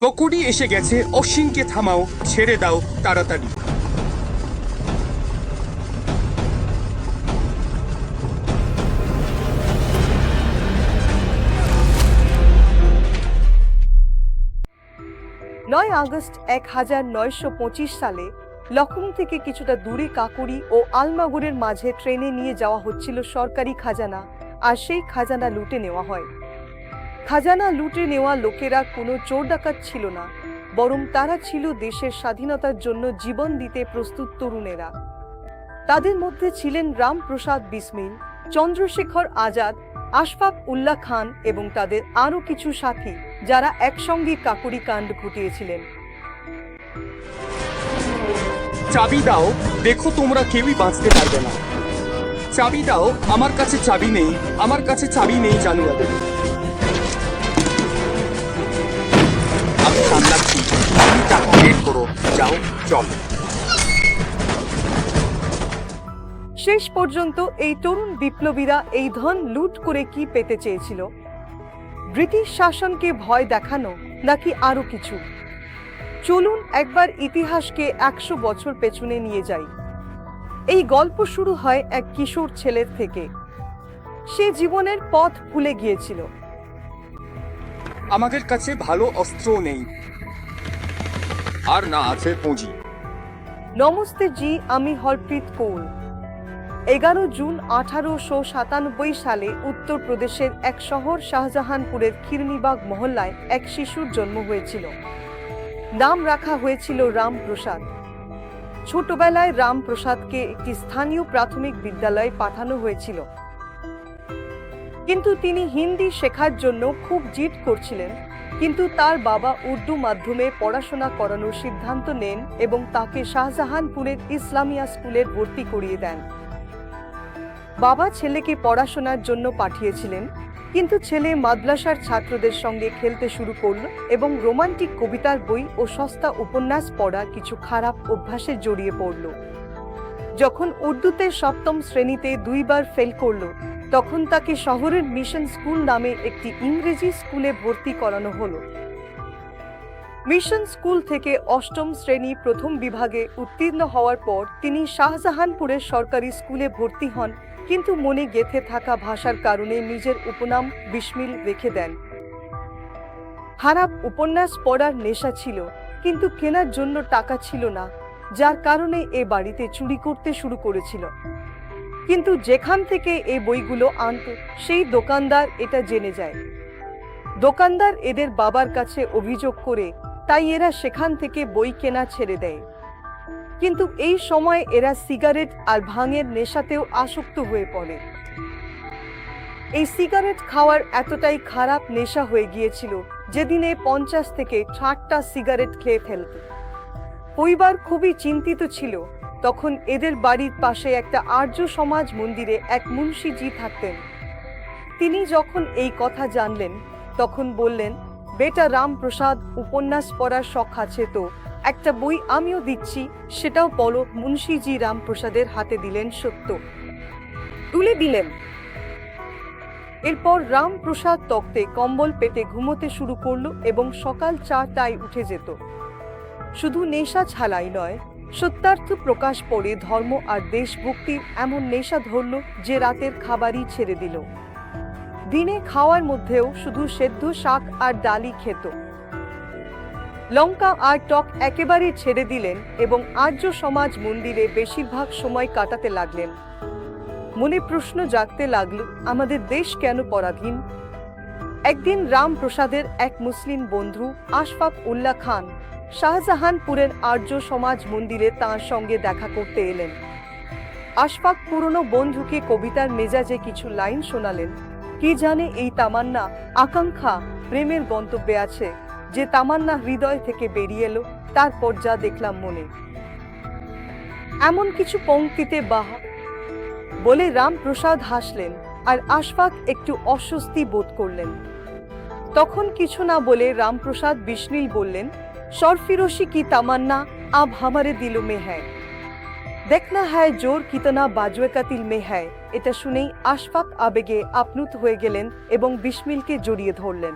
ককুডি এসে গেছে, অশ্বিনকে থামাও, ছেড়ে দাও তাড়াতাড়ি। নয় আগস্ট 1925 সালে লখনৌ থেকে কিছুটা দূরে কাকুরি ও আলমাগুরের মাঝে ট্রেনে নিয়ে যাওয়া হচ্ছিল সরকারি খাজানা, আর সেই খাজানা লুটে নেওয়া হয়। খাজানা লুটে নেওয়া লোকেরা কোনো চোর ডাকাত ছিল না, বরং তারা ছিল দেশের স্বাধীনতার জন্য জীবন দিতে প্রস্তুত তরুণেরা। তাদের মধ্যে ছিলেন রামপ্রসাদ বিসমিল, চন্দ্রশেখর আজাদ, আশফাক উল্লাহ খান এবং তাদের আরও কিছু সাথী, যারা একসঙ্গে কাকুরি কাণ্ড ঘটিয়েছিলেন। চাবি দাও, দেখো তোমরা কেউই বাঁচতে পারবে না। চাবি দাও, আমার কাছে চাবি নেই, আমার কাছে চাবি নেই জানুয়াদের। আমি সামলাচ্ছি, তুমি টাকা বের করো, যাও চল। শেষ পর্যন্ত এই তরুণ বিপ্লবীরা এই ধন লুট করে কি পেতে চেয়েছিল? ব্রিটিশ শাসনকে ভয় দেখানো, নাকি আরো কিছু? চলুন একবার ইতিহাসকে 100 বছর পেছনে নিয়ে যাই। এই গল্প শুরু হয় এক কিশোর ছেলের থেকে। সে জীবনের পথ ভুলে গিয়েছিল। আমাদের কাছে ভালো অস্ত্র নেই, আর না আছে পুঁজি। নমস্তে জি, আমি হরপ্রীত কৌর। 11 জুন 1897 সালে উত্তরপ্রদেশের এক শহর শাহজাহানপুরের খিরনিবাগ মহল্লায় এক শিশুর জন্ম হয়েছিল। নাম রাখা হয়েছিল রামপ্রসাদ। ছোটবেলায় রামপ্রসাদকে একটি স্থানীয় প্রাথমিক বিদ্যালয়ে পাঠানো হয়েছিল, কিন্তু তিনি হিন্দি শেখার জন্য খুব জিদ করছিলেন। কিন্তু তার বাবা উর্দু মাধ্যমে পড়াশোনা করানোর সিদ্ধান্ত নেন এবং তাকে শাহজাহানপুরের ইসলামিয়া স্কুলে ভর্তি করিয়ে দেন। বাবা ছেলেকে পড়াশোনার জন্য পাঠিয়েছিলেন, কিন্তু ছেলে মাদ্রাসার ছাত্রদের সঙ্গে খেলতে শুরু করল এবং রোমান্টিক কবিতার বই ও সস্তা উপন্যাস পড়ার কিছু খারাপ অভ্যাসে জড়িয়ে পড়ল। যখন উর্দুতে 7ম শ্রেণীতে 2 বার ফেল করল, তখন তাকে শহরের মিশন স্কুল নামে একটি ইংরেজি স্কুলে ভর্তি করানো হলো। মিশন স্কুল থেকে 8ম শ্রেণী প্রথম বিভাগে উত্তীর্ণ হওয়ার পর তিনি শাহজাহানপুরের সরকারি স্কুলে ভর্তি হন, কিন্তু মনে গেঁথে থাকা ভাষার কারণে নিজের উপনাম বিসমিল রেখে দেন। খারাপ উপন্যাস পড়ার নেশা ছিল, কিন্তু কেনার জন্য টাকা ছিল না, যার কারণে এ বাড়িতে চুরি করতে শুরু করেছিল। কিন্তু যেখান থেকে এ বইগুলো আনত, সেই দোকানদার এটা জেনে যায়। দোকানদার এদের বাবার কাছে অভিযোগ করে, তাই এরা সেখান থেকে বই কেনা ছেড়ে দেয়। কিন্তু এই সময় এরা সিগারেট আর ভাঙের নেশাতেও আসক্ত হয়ে পড়ে। এই সিগারেট খাওয়ার এতটাই খারাপ নেশা হয়ে গিয়েছিল যে দিনে 50 থেকে 60টা সিগারেট খেয়ে ফেলত। পরিবার খুবই চিন্তিত ছিল। তখন এদের বাড়ির পাশে একটা আর্য সমাজ মন্দিরে এক মুন্সিজি থাকতেন। তিনি যখন এই কথা জানলেন, তখন বললেন, বেটা রামপ্রসাদ, উপন্যাস পড়ার শখ আছে তো, একটা বই আমিও দিচ্ছি, সেটাও পড়ো। মুন্সিজি রামপ্রসাদের হাতে দিলেন সত্য, তুলে দিলেন। এরপর রামপ্রসাদ তক্তে কম্বল পেতে ঘুমোতে শুরু করলো এবং সকাল 4টায় উঠে যেত। শুধু নেশা ছাড়াই নয়, সত্যার্থ প্রকাশ পড়ে ধর্ম আর দেশভক্তির এমন নেশা ধরল যে রাতের খাবারই ছেড়ে দিল। দিনে খাওয়ার মধ্যেও শুধু সেদ্ধ শাক আর ডালই খেত। লঙ্কা আর টক একেবারে ছেড়ে দিলেন এবং আর্য সমাজ মন্দিরে বেশিরভাগ সময় কাটাতে লাগলেন। মনে প্রশ্ন জাগতে লাগলো, আমাদের দেশ কেন পরাধীন? একদিন রামপ্রসাদের এক মুসলিম বন্ধু আশফাক উল্লাহ খান শাহজাহানপুরের আর্য সমাজ মন্দিরে তাঁর সঙ্গে দেখা করতে এলেন। আশফাক পুরনো বন্ধুকে কবিতার মেজাজে কিছু লাইন শোনালেন। কি জানে এই তামান্না, আকাঙ্ক্ষা, প্রেমের গন্তব্যে আছে, যে তামান্না হৃদয় থেকে বেরিয়ে এলো, তারপর যা দেখলাম মনে। এমন কিছু পংক্তিতে বাহা বলে রামপ্রসাদ হাসলেন, আর আশফাক একটু অস্বস্তি বোধ করলেন। তখন কিছু না বলে রামপ্রসাদ বিসমিল বললেন, সরফিরোশি কি তামান্না আব হামারে দিলো মে হ্যায়, দেখনা হ্যায় জোর কিতনা বাজওয়ে কা তিল মে হ্যায়। এটা শুনেই আশফাক আবেগে আপ্লুত হয়ে গেলেন এবং বিসমিলকে জড়িয়ে ধরলেন।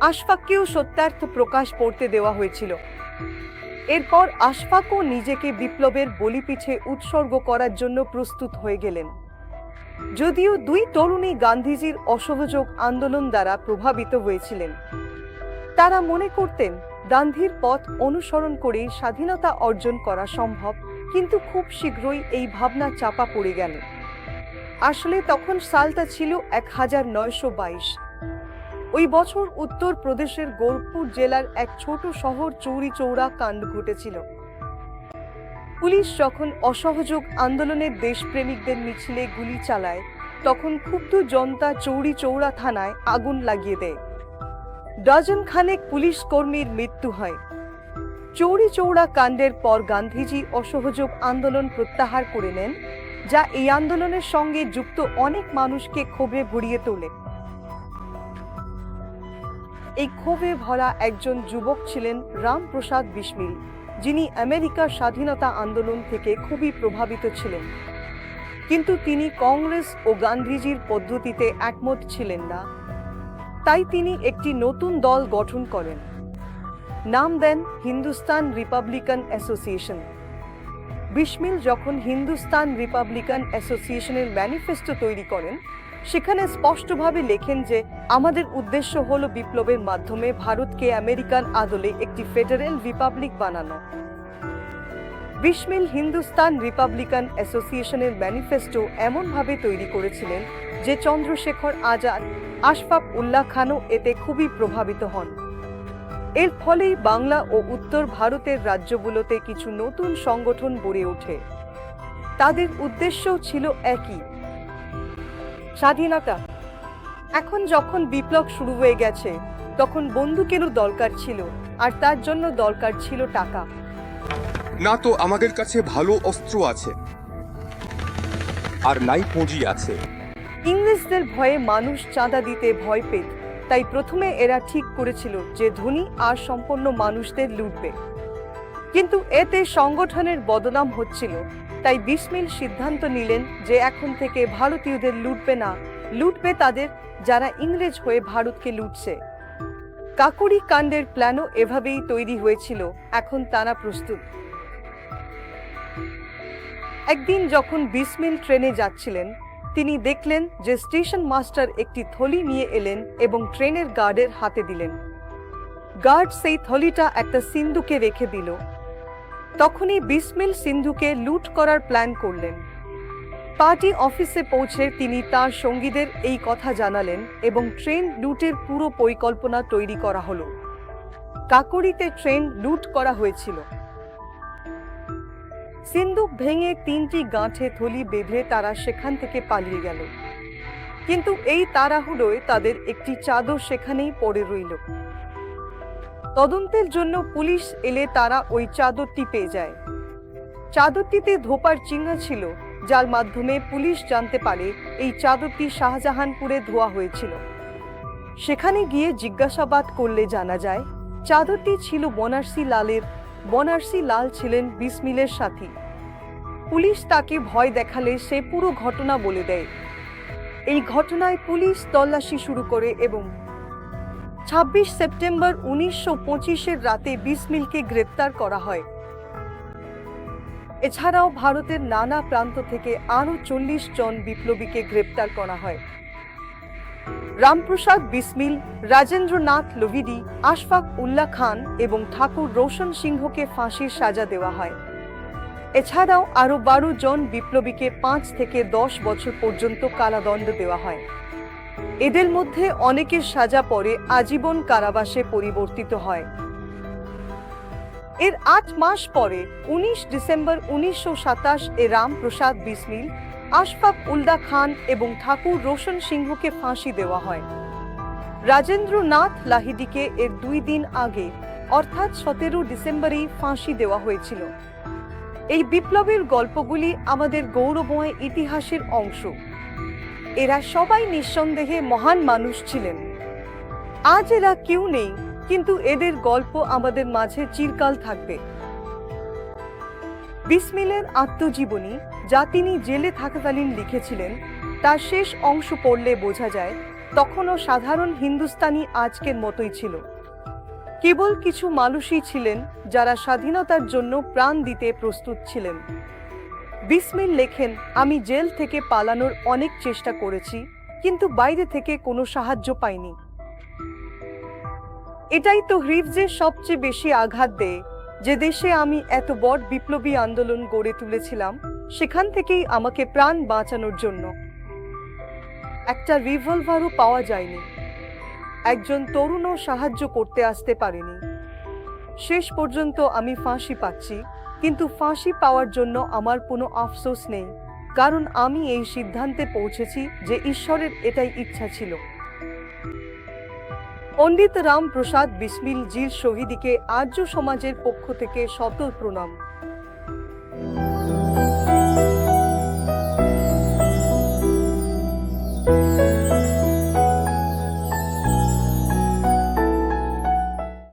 আশফাককেও সত্যার্থ প্রকাশ করতে দেওয়া হয়েছিল। এরপর আশফাকও নিজেকে বিপ্লবের বলিপিঠে উৎসর্গ করার জন্য প্রস্তুত হয়ে গেলেন। যদিও দুই তরুণী গান্ধীজির অসহযোগ আন্দোলন দ্বারা প্রভাবিত হয়েছিলেন, তারা মনে করতেন গান্ধীর পথ অনুসরণ করেই স্বাধীনতা অর্জন করা সম্ভব, কিন্তু খুব শীঘ্রই এই ভাবনা চাপা পড়ে গেল। আসলে তখন সালটা ছিল 1922। ওই বছর উত্তর প্রদেশের গোরখপুর জেলার এক ছোট শহর চৌরি চৌরা কাণ্ড ঘটেছিল। পুলিশ যখন অসহযোগ আন্দোলনের দেশপ্রেমিকদের মিছিলে গুলি চালায়, তখন ক্ষুব্ধ জনতা চৌরি চৌরা থানায় আগুন লাগিয়ে দেয়। ডজন খানেক পুলিশ কর্মীর মৃত্যু হয়। চৌরি চৌরা কাণ্ডের পর গান্ধীজি অসহযোগ আন্দোলন প্রত্যাহার করে নেন, যা এই আন্দোলনের সঙ্গে যুক্ত অনেক মানুষকে ক্ষোভে ভরিয়ে তোলে। এই ক্ষোভে ভরা একজন যুবক ছিলেন রামপ্রসাদ বিসমিল, যিনি আমেরিকার স্বাধীনতা আন্দোলন থেকে খুবই প্রভাবিত ছিলেন। কিন্তু তিনি কংগ্রেস ও গান্ধীজির পদ্ধতিতে একমত ছিলেন না। তাই তিনি একটি নতুন দল গঠন করেন। নাম দেন হিন্দুস্তান রিপাবলিকান অ্যাসোসিয়েশন। বিসমিল যখন হিন্দুস্তান রিপাবলিকান অ্যাসোসিয়েশনের ম্যানিফেস্টো তৈরি করেন, সেখানে স্পষ্টভাবে লেখেন যে আমাদের উদ্দেশ্য হলো বিপ্লবের মাধ্যমে ভারতকে আমেরিকান আদলে একটি ফেডারেল রিপাবলিক বানানো। বিসমিল হিন্দুস্তান রিপাবলিকান অ্যাসোসিয়েশনের ম্যানিফেস্টো এমনভাবে তৈরি করেছিলেন যে চন্দ্রশেখর আজাদ, আশফাক উল্লাহ খানও এতে খুবই প্রভাবিত হন। এর ফলেই বাংলা ও উত্তর ভারতের রাজ্যগুলোতে কিছু নতুন সংগঠন গড়ে ওঠে। তাদের উদ্দেশ্যও ছিল একই, স্বাধীনতা। এখন যখন বিপ্লব শুরু হয়ে গেছে, তখন বন্দুকেরও দরকার ছিল, আর তার জন্য দরকার ছিল টাকা। না তো আমাদের কাছে ভালো অস্ত্র আছে, আর নাই পুঁজি আছে। ইংরেজদের ভয়ে মানুষ চাঁদা দিতে ভয় পেত, তাই প্রথমে এরা ঠিক করেছিল যে ধনী আর সম্পন্ন মানুষদের লুটবে। কিন্তু এতে সংগঠনের বদনাম হচ্ছিল, তাই বিসমিল সিদ্ধান্ত নিলেন যে এখন থেকে ভারতীয়দের লুটবে না, লুটবে তাদের যারা ইংরেজ হয়ে ভারতকে লুটছে। কাকোরি কাণ্ডের প্ল্যানও এভাবেই তৈরি হয়েছিল। এখন তারা প্রস্তুত। একদিন যখন বিসমিল ট্রেনে যাচ্ছিলেন, তিনি দেখলেন যে স্টেশন মাস্টার একটি থলি নিয়ে এলেন এবং ট্রেনের গার্ডের হাতে দিলেন। গার্ড সেই থলিটা একটা সিন্ধুকে রেখে দিল। তখনই বিসমিল সিন্ধুকে লুট করার প্ল্যান করলেন। পার্টি অফিসে পৌঁছে তিনি তার সঙ্গীদের এই কথা জানালেন এবং ট্রেন লুটের পুরো পরিকল্পনা তৈরি করা হলো। কাকোরিতে ট্রেন লুট করা হয়েছিল। সিন্ধুক ভেঙে 3টি গাঁঠে থলি বেঁধে তারা সেখান থেকে পালিয়ে গেল। কিন্তু এই তাড়াহুড়োয় তাদের একটি চাদর সেখানেই পড়ে রইল। তদন্তের জন্য পুলিশ এলে তারা ওই চাদরটি পেয়ে যায়। চাদরটিতে ধোপার চিহ্ন ছিল, যার মাধ্যমে পুলিশ জানতে পারে এই চাদরটি শাহজাহানপুরে ধোয়া হয়েছিল। সেখানে গিয়ে জিজ্ঞাসাবাদ করলে জানা যায় চাদরটি ছিল বনারসি লালের। বনারসি লাল ছিলেন বিসমিলের সাথী। পুলিশ তাকে ভয় দেখালে সে পুরো ঘটনা বলে দেয়। এই ঘটনায় পুলিশ তল্লাশি শুরু করে এবং 26 সেপ্টেম্বর 1925-এর রাতে বিসমিলকে গ্রেপ্তার করা হয়। এছাড়াও ভারতের নানা প্রান্ত থেকে আরও 40 জন বিপ্লবীকে গ্রেপ্তার করা হয়। রামপ্রসাদ বিসমিল, রাজেন্দ্রনাথ লোহিড়ী, আশফাক উল্লাহ খান এবং ঠাকুর রোশন সিংহকে ফাঁসির সাজা দেওয়া হয়। এছাড়াও আরও 12 জন বিপ্লবীকে 5 থেকে 10 বছর পর্যন্ত কারাদণ্ড দেওয়া হয়। এদের মধ্যে অনেকের সাজা পরে আজীবন কারাবাসে পরিবর্তিত হয়। এর 8 মাস পরে 19 ডিসেম্বর 1927 রামপ্রসাদ বিসমিল, আশফাক উল্লাহ খান এবং ঠাকুর রোশন সিংহকে ফাঁসি দেওয়া হয়। রাজেন্দ্রনাথ লাহিড়ীকে এর 2 দিন আগে অর্থাৎ 17 ডিসেম্বরেই ফাঁসি দেওয়া হয়েছিল। এই বিপ্লবের গল্পগুলি আমাদের গৌরবময় ইতিহাসের অংশ। এরা সবাই নিঃসন্দেহে মহান মানুষ ছিলেন। আজ এরা কেউ নেই, কিন্তু এদের গল্প আমাদের মাঝে চিরকাল থাকবে। বিসমিলের আত্মজীবনী, যা তিনি জেলে থাকাকালীন লিখেছিলেন, তার শেষ অংশ পড়লে বোঝা যায় তখনও সাধারণ হিন্দুস্তানি আজকের মতোই ছিল। কেবল কিছু মানুষই ছিলেন যারা স্বাধীনতার জন্য প্রাণ দিতে প্রস্তুত ছিলেন। বিসমিল লেখেন, আমি জেল থেকে পালানোর অনেক চেষ্টা করেছি, কিন্তু বাইরে থেকে কোনো সাহায্য পাইনি। এটাই তো হৃদয়ে সবচেয়ে বেশি আঘাত দেয়, যে দেশে আমি এত বড় বিপ্লবী আন্দোলন গড়ে তুলেছিলাম, সেখান থেকেই আমাকে প্রাণ বাঁচানোর জন্য একটা রিভলভারও পাওয়া যায়নি। একজন তরুণও সাহায্য করতে আসতে পারেনি। শেষ পর্যন্ত আমি ফাঁসি পাচ্ছি, কিন্তু ফাঁসি পাওয়ার জন্য আমার কোনো আফসোস নেই, কারণ আমি এই সিদ্ধান্তে পৌঁছেছি যে ঈশ্বরের এটাই ইচ্ছা ছিল। পণ্ডিত রাম প্রসাদ বিসমিল জির শহীদকে আর্য সমাজের পক্ষ থেকে শত প্রণাম।